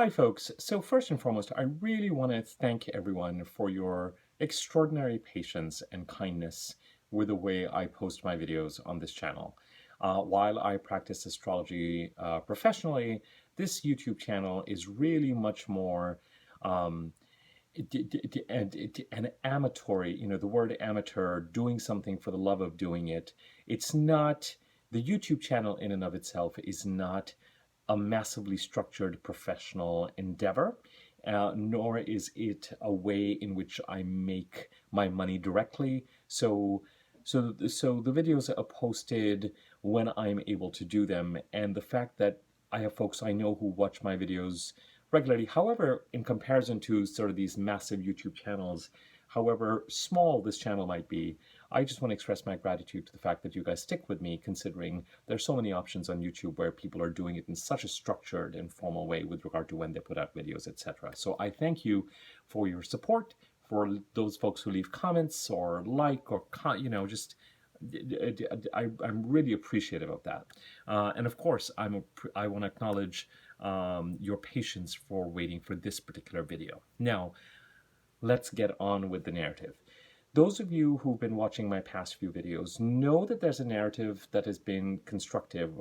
Hi folks, so first and foremost, I really want to thank everyone for your extraordinary patience and kindness with the way I post my videos on this channel. While I practice astrology professionally, this YouTube channel is really much more um, an amateur, the word amateur, doing something for the love of doing it. It's not, the YouTube channel in and of itself is not a massively structured professional endeavor, nor is it a way in which I make my money directly. So the videos are posted when I'm able to do them, and the fact that I have folks I know who watch my videos regularly, however, in comparison to sort of these massive YouTube channels, however small this channel might be, I just want to express my gratitude to the fact that you guys stick with me, considering there's so many options on YouTube where people are doing it in such a structured and formal way with regard to when they put out videos, etc. So I thank you for your support, for those folks who leave comments or like or just I'm really appreciative of that. And of course, I want to acknowledge your patience for waiting for this particular video. Now, let's get on with the narrative. Those of you who've been watching my past few videos know that there's a narrative that has been constructive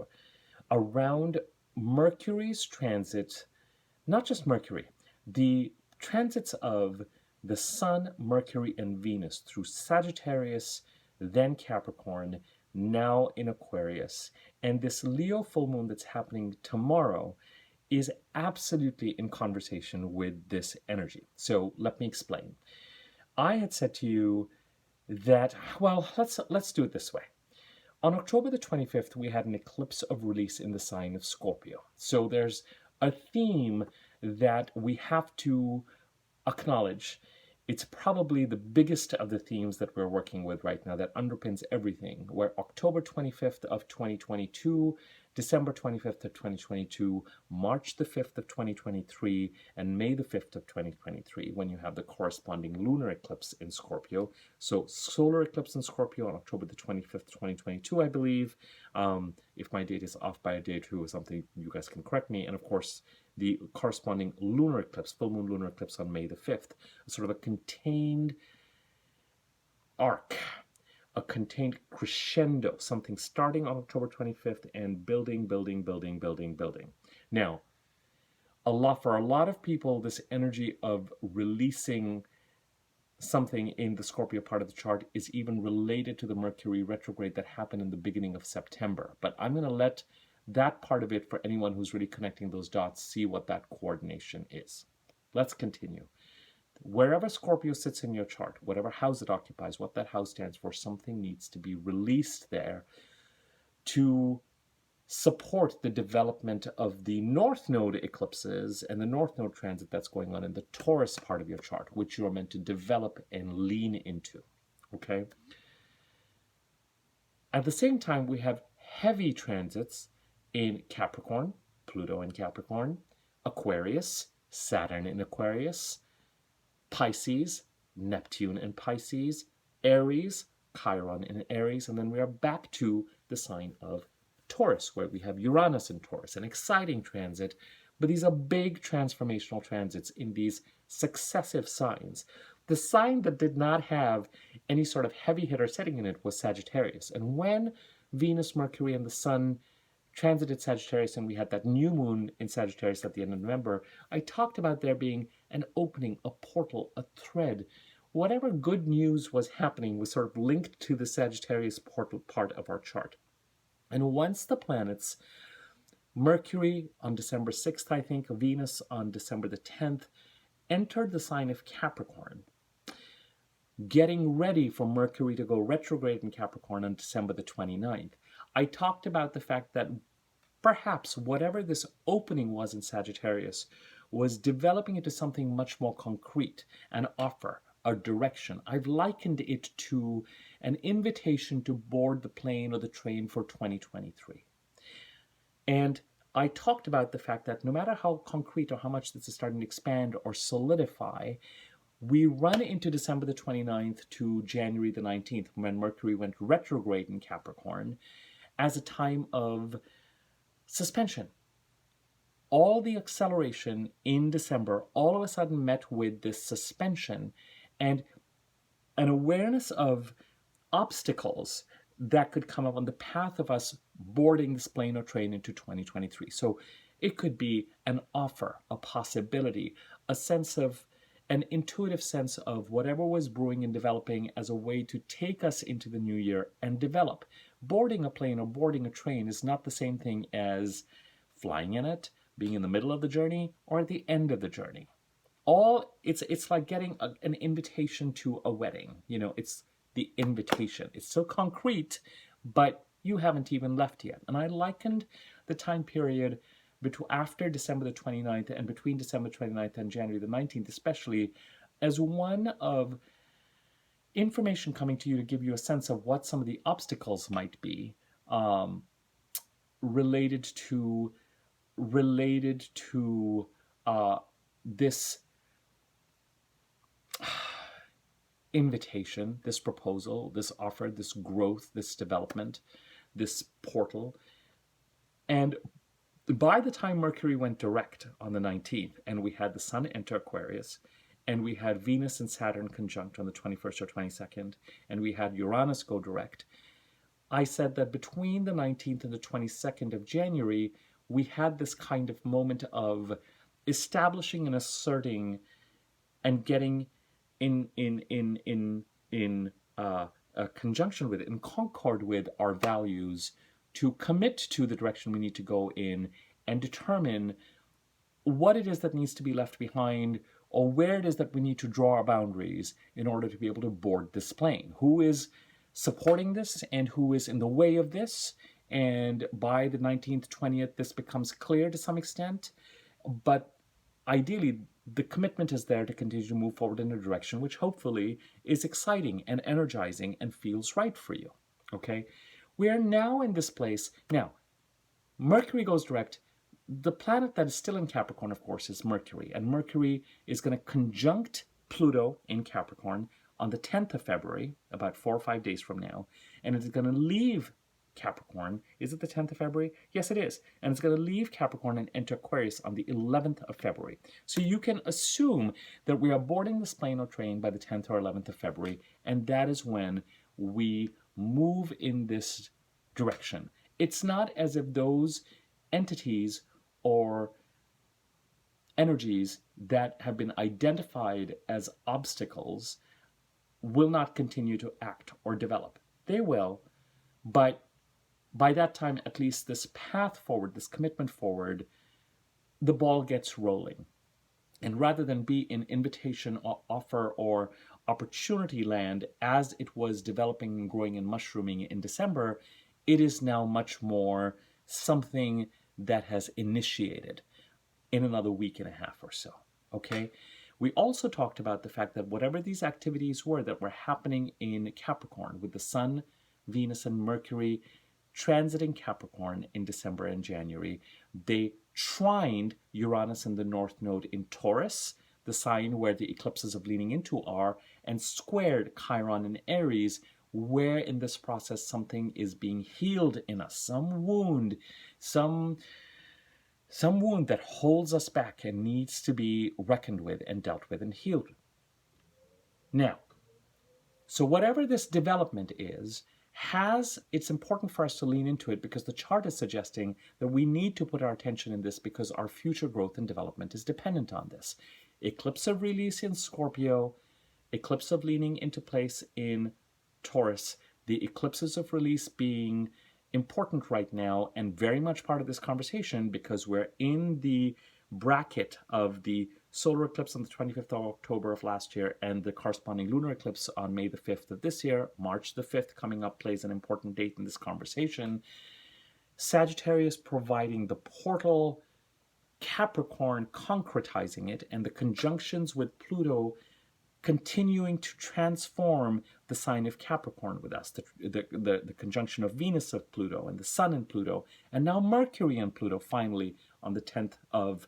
around Mercury's transit, not just Mercury, the transits of the Sun, Mercury, and Venus through Sagittarius, then Capricorn, now in Aquarius. And this Leo full moon that's happening tomorrow is absolutely in conversation with this energy. So let me explain. I had said to you that, well, let's do it this way. On October the 25th, we had an eclipse of release in the sign of Scorpio. So there's a theme that we have to acknowledge. It's probably the biggest of the themes that we're working with right now that underpins everything, where October 25th of 2022, December 25th of 2022, March the 5th of 2023, and May the 5th of 2023, when you have the corresponding lunar eclipse in Scorpio. So solar eclipse in Scorpio on October the 25th, 2022, I believe. If my date is off by a day or two or something, you guys can correct me. And of course, the corresponding lunar eclipse, full moon lunar eclipse on May the 5th, sort of a contained arc, a contained crescendo, something starting on October 25th and building, building, building, building, building. Now, for a lot of people, this energy of releasing something in the Scorpio part of the chart is even related to the Mercury retrograde that happened in the beginning of September. But I'm going to let that part of it, for anyone who's really connecting those dots, see what that coordination is. Let's continue. Wherever Scorpio sits in your chart, whatever house it occupies, what that house stands for, something needs to be released there to support the development of the North Node eclipses and the North Node transit that's going on in the Taurus part of your chart, which you're meant to develop and lean into, okay? At the same time, we have heavy transits in Capricorn, Pluto in Capricorn, Aquarius, Saturn in Aquarius, Pisces, Neptune in Pisces, Aries, Chiron in Aries, and then we are back to the sign of Taurus, where we have Uranus in Taurus, an exciting transit, but these are big transformational transits in these successive signs. The sign that did not have any sort of heavy hitter setting in it was Sagittarius, and when Venus, Mercury, and the Sun transited Sagittarius and we had that new moon in Sagittarius at the end of November, I talked about there being an opening, a portal, a thread. Whatever good news was happening was sort of linked to the Sagittarius portal part of our chart. And once the planets, Mercury on December 6th, I think, Venus on December the 10th, entered the sign of Capricorn, getting ready for Mercury to go retrograde in Capricorn on December the 29th, I talked about the fact that perhaps whatever this opening was in Sagittarius was developing into something much more concrete, an offer, a direction. I've likened it to an invitation to board the plane or the train for 2023. And I talked about the fact that no matter how concrete or how much this is starting to expand or solidify, we run into December the 29th to January the 19th, when Mercury went retrograde in Capricorn, as a time of suspension, all the acceleration in December all of a sudden met with this suspension and an awareness of obstacles that could come up on the path of us boarding this plane or train into 2023. So it could be an offer, a possibility, a sense of an intuitive sense of whatever was brewing and developing as a way to take us into the new year and develop. Boarding a plane or boarding a train is not the same thing as flying in it, being in the middle of the journey, or at the end of the journey. It's like getting an invitation to a wedding. It's the invitation. It's so concrete, but you haven't even left yet. And I likened the time period after December the 29th and between December 29th and January the 19th especially as one of information coming to you to give you a sense of what some of the obstacles might be related to this invitation, this proposal, this offer, this growth, this development, this portal. And by the time Mercury went direct on the 19th, and we had the Sun enter Aquarius, and we had Venus and Saturn conjunct on the 21st or 22nd, and we had Uranus go direct, I said that between the 19th and the 22nd of January, we had this kind of moment of establishing and asserting and getting in conjunction with, in concord with our values, to commit to the direction we need to go in and determine what it is that needs to be left behind or where it is that we need to draw our boundaries in order to be able to board this plane. Who is supporting this and who is in the way of this? And by the 19th, 20th, this becomes clear to some extent. But ideally, the commitment is there to continue to move forward in a direction which hopefully is exciting and energizing and feels right for you. Okay? We are now in this place. Now, Mercury goes direct. The planet that is still in Capricorn, of course, is Mercury. And Mercury is going to conjunct Pluto in Capricorn on the 10th of February, about 4 or 5 days from now. And it is going to leave Capricorn. Is it the 10th of February? Yes, it is. And it's going to leave Capricorn and enter Aquarius on the 11th of February. So you can assume that we are boarding this plane or train by the 10th or 11th of February. And that is when we move in this direction. It's not as if those entities or energies that have been identified as obstacles will not continue to act or develop. They will, but by that time, at least this path forward, this commitment forward, the ball gets rolling. And rather than be in invitation or offer or opportunity land as it was developing and growing and mushrooming in December, it is now much more something that has initiated in another week and a half or so. Okay? We also talked about the fact that whatever these activities were that were happening in Capricorn with the Sun, Venus, and Mercury transiting Capricorn in December and January, they trined Uranus in the North Node in Taurus, the sign where the eclipses of leaning into are, and squared Chiron in Aries, where in this process something is being healed in us, some wound that holds us back and needs to be reckoned with and dealt with and healed. Now, so whatever this development is, it's important for us to lean into it because the chart is suggesting that we need to put our attention in this because our future growth and development is dependent on this. Eclipse of release in Scorpio, eclipse of leaning into place in Taurus, the eclipses of release being important right now and very much part of this conversation because we're in the bracket of the solar eclipse on the 25th of October of last year and the corresponding lunar eclipse on May the 5th of this year. March the 5th coming up plays an important date in this conversation. Sagittarius providing the portal, Capricorn concretizing it, and the conjunctions with Pluto continuing to transform the sign of Capricorn with us, the conjunction of Venus of Pluto and the Sun in Pluto, and now Mercury and Pluto finally on the 10th of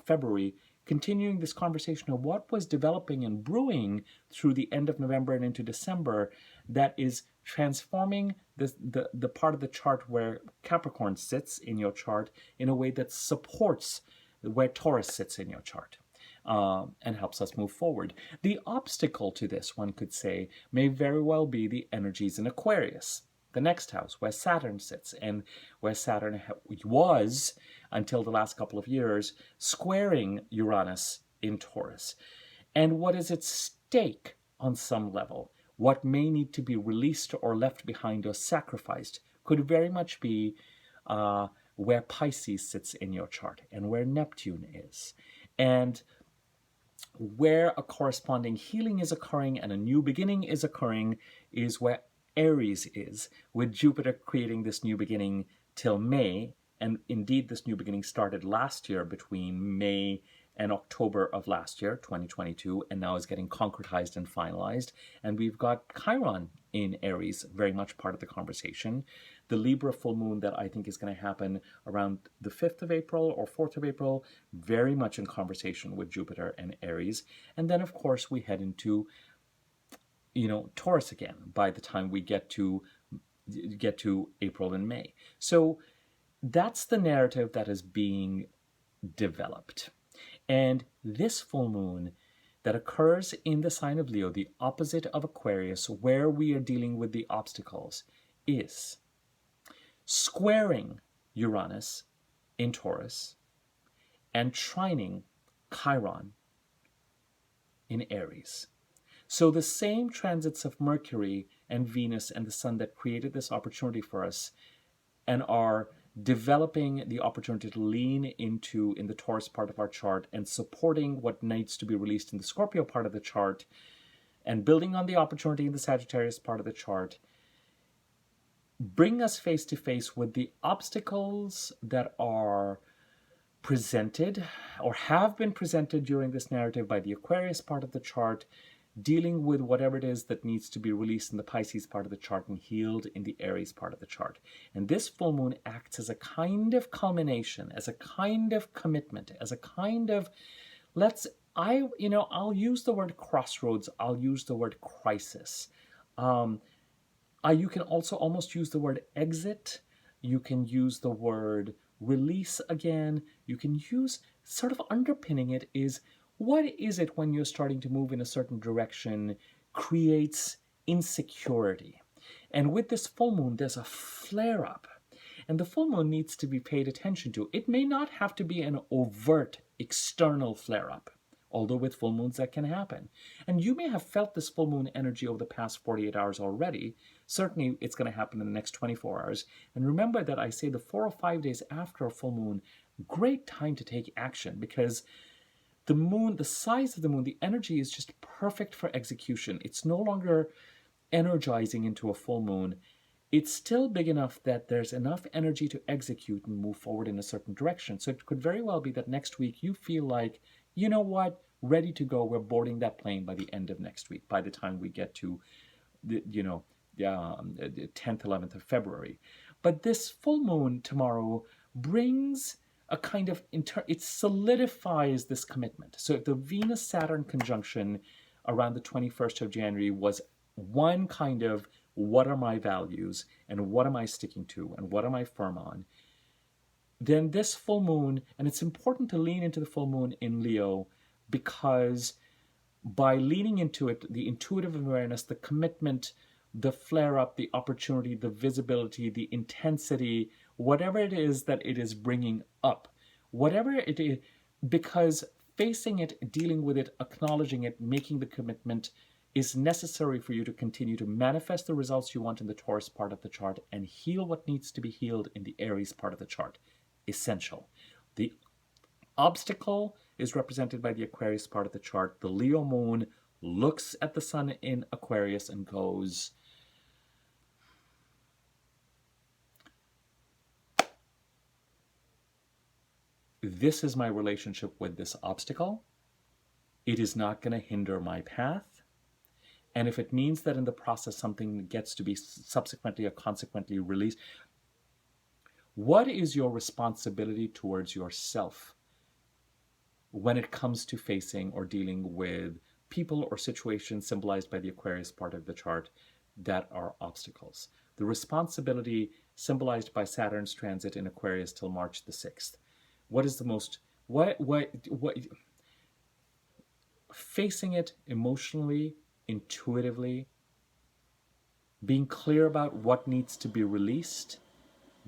February, continuing this conversation of what was developing and brewing through the end of November and into December that is transforming the part of the chart where Capricorn sits in your chart in a way that supports where Taurus sits in your chart. And helps us move forward. The obstacle to this, one could say, may very well be the energies in Aquarius, the next house where Saturn sits, and where Saturn was, until the last couple of years, squaring Uranus in Taurus. And what is at stake on some level, what may need to be released or left behind or sacrificed, could very much be where Pisces sits in your chart and where Neptune is. And where a corresponding healing is occurring and a new beginning is occurring is where Aries is, with Jupiter creating this new beginning till May. And indeed, this new beginning started last year between May and October of last year, 2022, and now is getting concretized and finalized. And we've got Chiron in Aries, very much part of the conversation. The Libra full moon that I think is going to happen around the 5th of April or 4th of April, very much in conversation with Jupiter and Aries. And then, of course, we head into, Taurus again by the time we get to April and May. So that's the narrative that is being developed. And this full moon that occurs in the sign of Leo, the opposite of Aquarius, where we are dealing with the obstacles, is squaring Uranus in Taurus and trining Chiron in Aries. So the same transits of Mercury and Venus and the Sun that created this opportunity for us and are developing the opportunity to lean into in the Taurus part of our chart and supporting what needs to be released in the Scorpio part of the chart and building on the opportunity in the Sagittarius part of the chart, bring us face to face with the obstacles that are presented or have been presented during this narrative by the Aquarius part of the chart, dealing with whatever it is that needs to be released in the Pisces part of the chart and healed in the Aries part of the chart. And this full moon acts as a kind of culmination, as a kind of commitment, as a kind of, I'll use the word crossroads, I'll use the word crisis. You can also almost use the word exit. You can use the word release again. You can use, sort of underpinning it is, what is it when you're starting to move in a certain direction creates insecurity? And with this full moon, there's a flare-up. And the full moon needs to be paid attention to. It may not have to be an overt external flare-up, although with full moons that can happen. And you may have felt this full moon energy over the past 48 hours already. Certainly it's going to happen in the next 24 hours. And remember that I say the 4 or 5 days after a full moon, great time to take action, because the moon, the size of the moon, the energy is just perfect for execution. It's no longer energizing into a full moon. It's still big enough that there's enough energy to execute and move forward in a certain direction. So it could very well be that next week you feel like, you know what, ready to go. We're boarding that plane by the end of next week, by the time we get to the 10th, 11th of February. But this full moon tomorrow brings a kind of, it solidifies this commitment. So if the Venus-Saturn conjunction around the 21st of January was one kind of, what are my values and what am I sticking to and what am I firm on, then this full moon, and it's important to lean into the full moon in Leo, because by leaning into it, the intuitive awareness, the commitment, the flare-up, the opportunity, the visibility, the intensity, whatever it is that it is bringing up, whatever it is, because facing it, dealing with it, acknowledging it, making the commitment is necessary for you to continue to manifest the results you want in the Taurus part of the chart and heal what needs to be healed in the Aries part of the chart. Essential. The obstacle is represented by the Aquarius part of the chart. The Leo moon looks at the sun in Aquarius and goes, this is my relationship with this obstacle. It is not going to hinder my path. And if it means that in the process something gets to be subsequently or consequently released, what is your responsibility towards yourself when it comes to facing or dealing with people or situations symbolized by the Aquarius part of the chart that are obstacles. The responsibility symbolized by Saturn's transit in Aquarius till March the 6th. What is the most, what, facing it emotionally, intuitively, being clear about what needs to be released,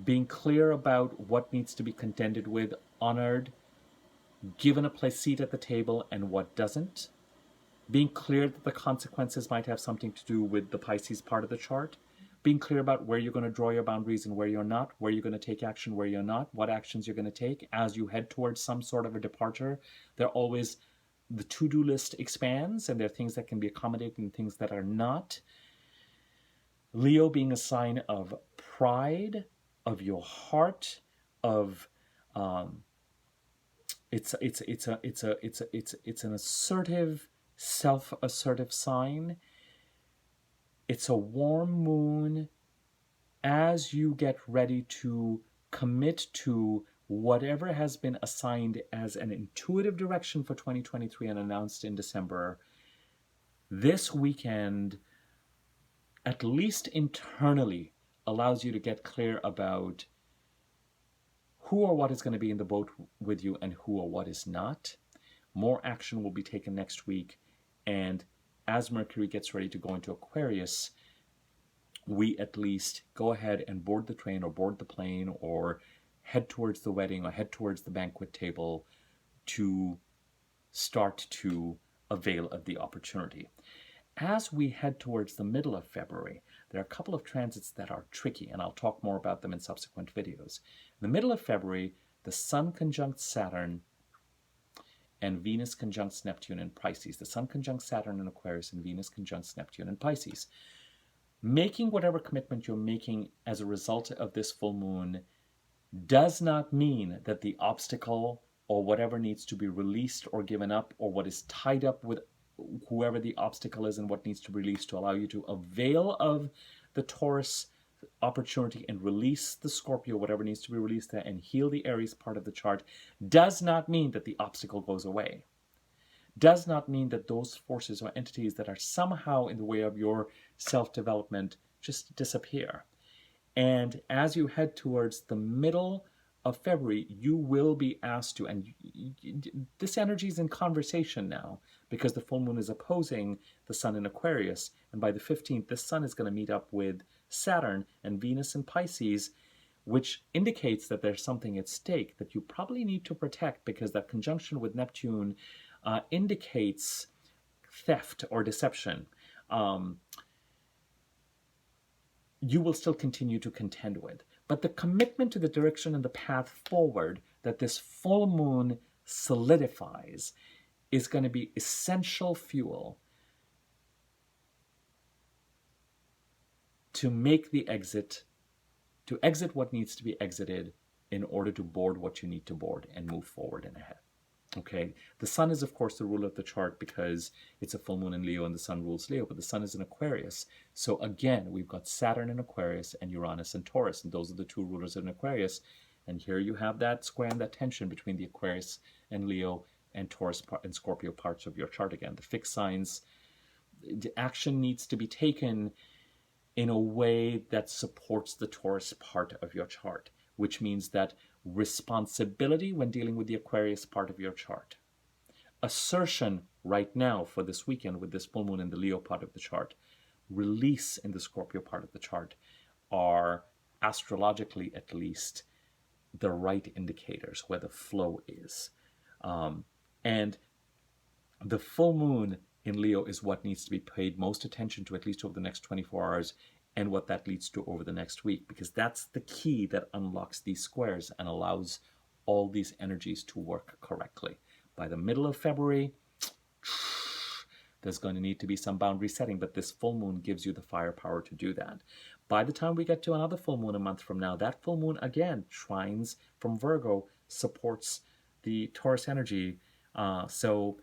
being clear about what needs to be contended with, honored, given a place seat at the table, and what doesn't, being clear that the consequences might have something to do with the Pisces part of the chart, being clear about where you're going to draw your boundaries and where you're not, where you're going to take action, where you're not, what actions you're going to take as you head towards some sort of a departure. They're always, the to-do list expands, and there are things that can be accommodated and things that are not. Leo being a sign of pride, of your heart, of it's an assertive, self-assertive sign. It's a warm moon as you get ready to commit to whatever has been assigned as an intuitive direction for 2023 and announced in December. This weekend, at least internally, allows you to get clear about who or what is going to be in the boat with you and who or what is not. More action will be taken next week. And as Mercury gets ready to go into Aquarius, we at least go ahead and board the train or board the plane or head towards the wedding or head towards the banquet table to start to avail of the opportunity. As we head towards the middle of February, there are a couple of transits that are tricky, and I'll talk more about them in subsequent videos. In the middle of February, the Sun conjunct Saturn and Venus conjuncts Neptune in Pisces. The Sun conjuncts Saturn in Aquarius and Venus conjuncts Neptune in Pisces. Making whatever commitment you're making as a result of this full moon does not mean that the obstacle or whatever needs to be released or given up or what is tied up with whoever the obstacle is and what needs to be released to allow you to avail of the Taurus opportunity and release the Scorpio, whatever needs to be released there, and heal the Aries part of the chart, does not mean that the obstacle goes away. Does not mean that those forces or entities that are somehow in the way of your self-development just disappear. And as you head towards the middle of February, you will be asked to, and this energy is in conversation now because the full moon is opposing the Sun in Aquarius, and by the 15th, the Sun is going to meet up with Saturn and Venus in Pisces, which indicates that there's something at stake that you probably need to protect because that conjunction with Neptune indicates theft or deception. You will still continue to contend with. But the commitment to the direction and the path forward that this full moon solidifies is going to be essential fuel to make the exit, to exit what needs to be exited in order to board what you need to board and move forward and ahead. Okay, the Sun is, of course, the ruler of the chart because it's a full moon in Leo and the Sun rules Leo, but the Sun is in Aquarius. So again, we've got Saturn in Aquarius and Uranus in Taurus, and those are the two rulers in Aquarius. And here you have that square and that tension between the Aquarius and Leo and Taurus and Scorpio parts of your chart again. The fixed signs, the action needs to be taken in a way that supports the Taurus part of your chart, which means that responsibility when dealing with the Aquarius part of your chart, assertion right now for this weekend with this full moon in the Leo part of the chart, release in the Scorpio part of the chart are astrologically at least the right indicators where the flow is. And the full moon in Leo is what needs to be paid most attention to, at least over the next 24 hours, and what that leads to over the next week, because that's the key that unlocks these squares and allows all these energies to work correctly. By the middle of February, there's going to need to be some boundary setting, but this full moon gives you the firepower to do that. By the time we get to another full moon a month from now, that full moon, again, trines from Virgo, supports the Taurus energy. So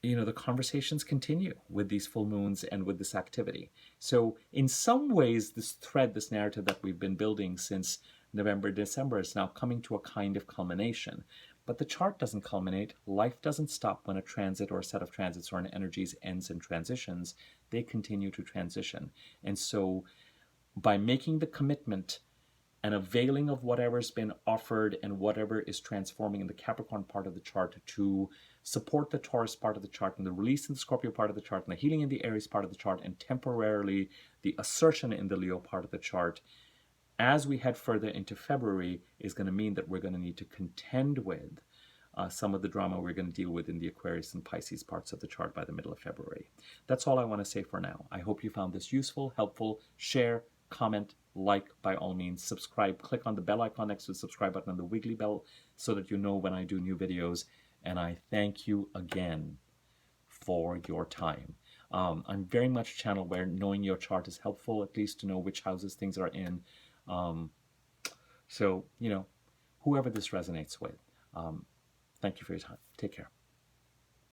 the conversations continue with these full moons and with this activity. So in some ways, this thread, this narrative that we've been building since November, December is now coming to a kind of culmination. But the chart doesn't culminate. Life doesn't stop when a transit or a set of transits or an energies ends in transitions. They continue to transition. And so by making the commitment and availing of whatever's been offered and whatever is transforming in the Capricorn part of the chart to support the Taurus part of the chart and the release in the Scorpio part of the chart and the healing in the Aries part of the chart and temporarily the assertion in the Leo part of the chart, as we head further into February, is going to mean that we're going to need to contend with some of the drama we're going to deal with in the Aquarius and Pisces parts of the chart by the middle of February. That's all I want to say for now. I hope you found this useful, helpful. Share, comment, like by all means, subscribe, click on the bell icon next to the subscribe button and the wiggly bell so that you know when I do new videos. And I thank you again for your time. I'm very much a channel where knowing your chart is helpful, at least to know which houses things are in. So, you know, whoever this resonates with, thank you for your time. Take care.